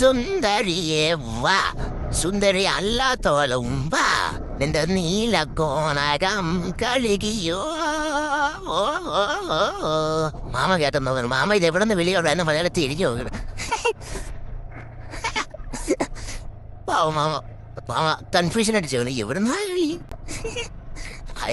സുന്ദരിയെ വാ സുന്ദരി അല്ലാത്തോളും വാ നിന്റെ നീലക്കോണകം കഴുകിയോ മാമ കേട്ടെന്ന് തോന്നുന്നു. മാമ ഇത് എവിടെ നിന്ന് വിളിയോടെ എന്നെ മലയാളത്തിൽ ഇരിഞ്ഞു നോക്കണം. മാമ മാമ കൺഫ്യൂഷൻ അടിച്ചു എവിടെ നിന്നായി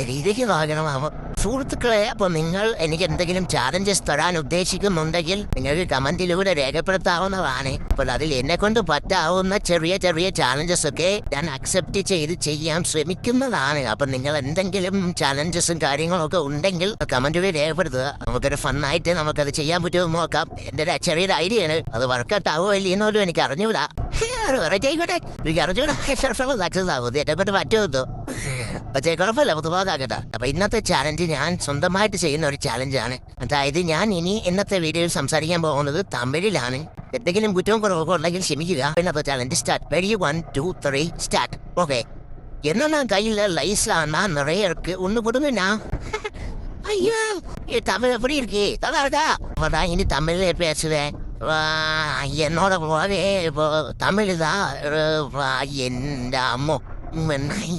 രീതിക്ക് നോക്കണം മാമ. സുഹൃത്തുക്കളെ, അപ്പോൾ നിങ്ങൾ എനിക്ക് എന്തെങ്കിലും ചാലഞ്ചസ് തരാൻ ഉദ്ദേശിക്കുന്നുണ്ടെങ്കിൽ നിങ്ങൾക്ക് കമന്റിലൂടെ രേഖപ്പെടുത്താവുന്നതാണ്. അപ്പോൾ അതിൽ എന്നെ കൊണ്ട് പറ്റാവുന്ന ചെറിയ ചെറിയ ചാലഞ്ചസ് ഒക്കെ ഞാൻ അക്സെപ്റ്റ് ചെയ്ത് ചെയ്യാൻ ശ്രമിക്കുന്നതാണ്. അപ്പം നിങ്ങൾ എന്തെങ്കിലും ചാലഞ്ചസും കാര്യങ്ങളൊക്കെ ഉണ്ടെങ്കിൽ കമന്റിൽ രേഖപ്പെടുത്തുക. നമുക്കൊരു ഫണ്ണായിട്ട് നമുക്കത് ചെയ്യാൻ പറ്റുമോ നോക്കാം. എൻ്റെ ഒരു ചെറിയൊരു ഐഡിയ ആണ്. അത് വർക്കൗട്ട് ആവുമോ ഇല്ലെന്നോലും എനിക്ക് അറിഞ്ഞൂടാ. എനിക്ക് അറിഞ്ഞൂടാ സക്സസ് ആവും. എന്നെ കൊണ്ട് പറ്റുമോ പക്ഷേ കുഴപ്പമില്ല, പൊതുവാകാകട്ടെ. അപ്പൊ ഇന്നത്തെ ചാലഞ്ച് ഞാൻ സ്വന്തമായിട്ട് ചെയ്യുന്ന ഒരു ചാലഞ്ചാണ്. അതായത് ഞാൻ ഇനി ഇന്നത്തെ വീഡിയോയിൽ സംസാരിക്കാൻ പോകുന്നത് തമിഴിലാണ്. എന്തെങ്കിലും കുറ്റവും കുറവൊക്കെ ഉണ്ടെങ്കിൽ ക്ഷമിക്കുക. ഇന്നത്തെ challenge start. Ready 1 2 3 start. Okay, என்னன்னா கையில லைஸ்லான்னா நிறைய இருக்கு. ஒண்ணு கொடுங்கண்ணா. ஐயா, தமிழ் எப்படி இருக்கு? அதான் இனி தமிழ்ல பேசுவேன். என்னோட இப்போ தமிழ் தான். எந்த அம்மோ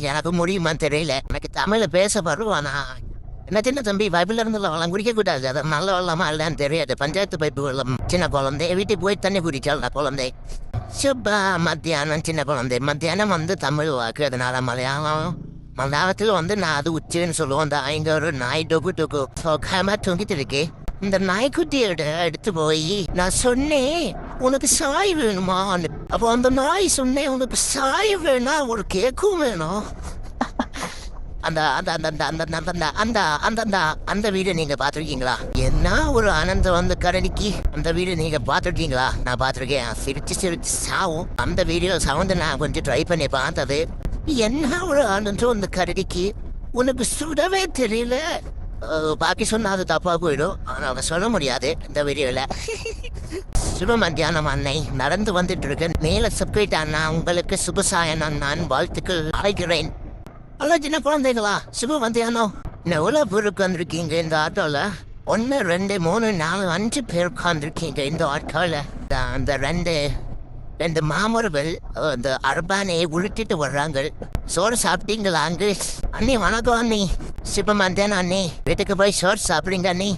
எனக்கு முடியுமா தெரியல. எனக்கு தமிழ பேச வருவானா? என்ன சின்ன தம்பி, பைபிள் இருந்து வெள்ளம் குடிக்க கூடாது. அது நல்ல வெள்ளமா இல்லைன்னு தெரியாது. பஞ்சாயத்து பைப்பு வெள்ளம். சின்ன குழந்தை வீட்டுக்கு போய் தண்ணி குடிச்சால் குழந்தை சுப்பா. மத்தியானம் சின்ன குழந்தை மத்தியானம் தமிழ் வாக்கு. அதனால மலையாளத்தில் நான் அது உச்சுன்னு சொல்லுவோம். அந்த இங்க ஒரு நாய் டொக்கு டொக்கு சொக்காம தூங்கிட்டு இருக்கு. இந்த நாய்க்குட்டியோட எடுத்து போய் நான் சொன்னேன், உனக்கு சாய் வேணுமான்னு. அப்போ அந்த நாய் சொன்னேன், உனக்கு சாய் வேணா ஒரு கேக்கும் வேணும். அந்த அந்த அந்த அந்த அந்த அந்த அந்த அந்த வீடு நீங்க பாத்திருக்கீங்களா? என்ன ஒரு ஆனந்தம் கரடிக்கு. அந்த வீடு நீங்க பாத்திருக்கீங்களா? நான் பாத்திருக்கேன். சிரிச்சு சிரிச்சு சாவும். அந்த வீடியோ சவுண்ட் நான் கொஞ்சம் ட்ரை பண்ணி பார்த்தது. என்ன ஒரு ஆனந்தம் அந்த கரடிக்கு. உனக்கு சுடவே தெரியல. பாக்கி சொன்னா அது தப்பா போயிடும். அவங்க சொல்ல முடியாது இந்த வீடியோல. சுப மத்தியானம் அன்னை நடந்து வந்துட்டு இருக்கு. மேல சப்ஸ்கிரைப் அண்ணா உங்களுக்கு சுபசாயனம் நான் வாழ்த்துக்கள் அழைக்கிறேன். அல்ல சின்ன குழந்தைகளா, சுப மத்தியானம். எவ்வளவு பேர் உட்காந்துருக்கீங்க இந்த ஆட்டோல? 1 2 3 4 5 பேர் உட்காந்துருக்கீங்க இந்த ஆட்டோல. அந்த ரெண்டு மாமர்கள் இந்த அரபானையை உருட்டிட்டு வர்றாங்க. சோறு சாப்பிட்டீங்களா? அண்ணி வணக்கம் அண்ணி. சிப்ப மத்தியானம் அண்ணி. வீட்டுக்கு போய் சோறு சாப்பிடுங்க அண்ணி.